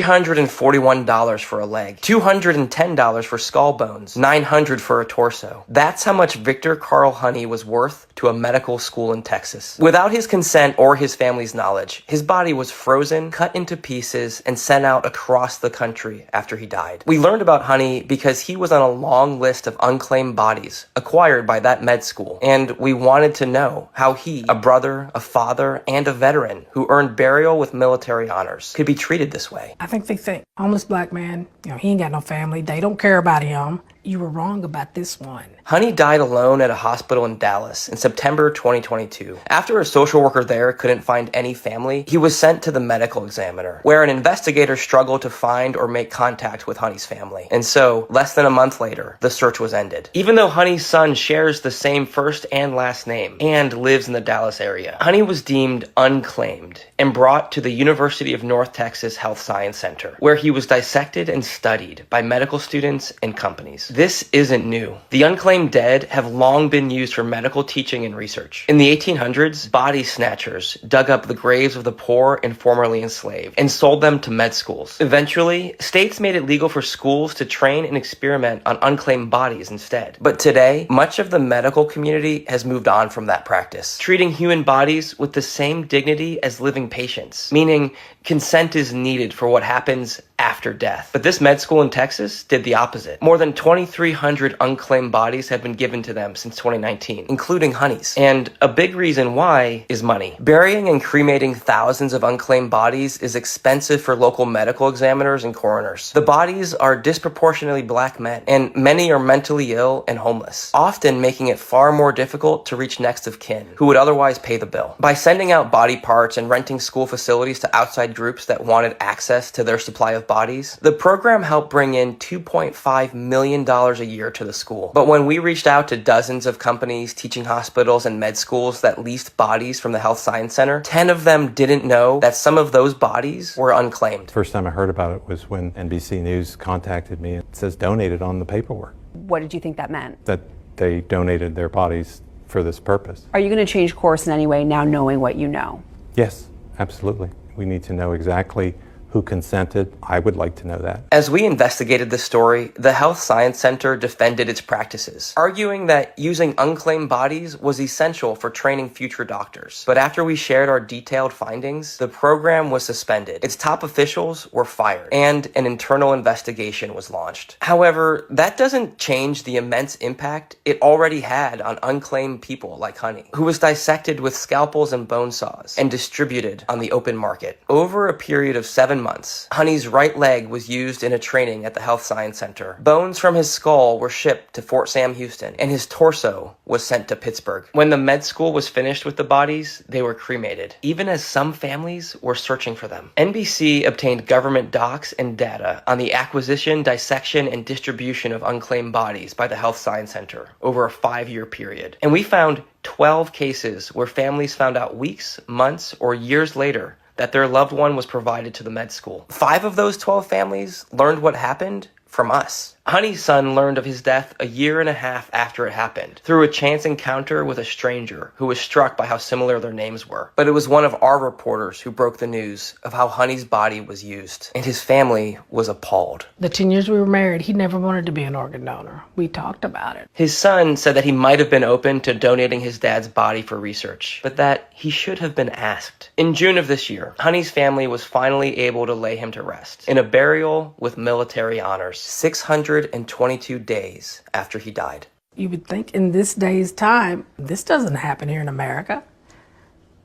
$341 for a leg, $210 for skull bones, $900 for a torso. That's how much Victor Carl Honey was worth to a medical school in Texas. Without his consent or his family's knowledge, his body was frozen, cut into pieces, and sent out across the country after he died. We learned about Honey because he was on a long list of unclaimed bodies acquired by that med school, and we wanted to know how he, a brother, a father, and a veteran who earned burial with military honors, could be treated this way. I think they think, homeless black man, he ain't got no family. They don't care about him. You were wrong about this one. Honey died alone at a hospital in Dallas in September 2022. After a social worker there couldn't find any family, he was sent to the medical examiner, where an investigator struggled to find or make contact with Honey's family. And so, less than a month later, the search was ended. Even though Honey's son shares the same first and last name and lives in the Dallas area, Honey was deemed unclaimed and brought to the University of North Texas Health Science Center, where he was dissected and studied by medical students and companies. This isn't new. The unclaimed dead have long been used for medical teaching and research. In the 1800s, body snatchers dug up the graves of the poor and formerly enslaved and sold them to med schools. Eventually, states made it legal for schools to train and experiment on unclaimed bodies instead. But today, much of the medical community has moved on from that practice, treating human bodies with the same dignity as living patients, meaning consent is needed for what happens after death. But this med school in Texas did the opposite. More than 2,300 unclaimed bodies have been given to them since 2019, including Honey's. And a big reason why is money. Burying and cremating thousands of unclaimed bodies is expensive for local medical examiners and coroners. The bodies are disproportionately black men, and many are mentally ill and homeless, often making it far more difficult to reach next of kin, who would otherwise pay the bill. By sending out body parts and renting school facilities to outside groups that wanted access to their supply of bodies, the program helped bring in $2.5 million a year to the school. But when we reached out to dozens of companies, teaching hospitals, and med schools that leased bodies from the Health Science Center, 10 of them didn't know that some of those bodies were unclaimed. First time I heard about it was when NBC News contacted me. It says donated on the paperwork. What did you think that meant? That they donated their bodies for this purpose. Are you going to change course in any way now knowing what you know? Yes, absolutely. We need to know exactly who consented. I would like to know that. As we investigated this story, the Health Science Center defended its practices, arguing that using unclaimed bodies was essential for training future doctors. But after we shared our detailed findings, the program was suspended. Its top officials were fired, and an internal investigation was launched. However, that doesn't change the immense impact it already had on unclaimed people like Honey, who was dissected with scalpels and bone saws and distributed on the open market. Over a period of 7 months, Honey's right leg was used in a training at the Health Science Center. Bones from his skull were shipped to Fort Sam Houston, and his torso was sent to Pittsburgh. When the med school was finished with the bodies, they were cremated, even as some families were searching for them. NBC obtained government docs and data on the acquisition, dissection, and distribution of unclaimed bodies by the Health Science Center over a 5-year period. And we found 12 cases where families found out weeks, months, or years later that their loved one was provided to the med school. 5 of those 12 families learned what happened from us. Honey's son learned of his death a year and a half after it happened, through a chance encounter with a stranger who was struck by how similar their names were. But it was one of our reporters who broke the news of how Honey's body was used, and his family was appalled. The 10 years we were married, he never wanted to be an organ donor. We talked about it. His son said that he might have been open to donating his dad's body for research, but that he should have been asked. In June of this year, Honey's family was finally able to lay him to rest in a burial with military honors, 622 days after he died. You would think in this day's time, this doesn't happen here in America.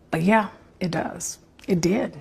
But yeah, it does. It did.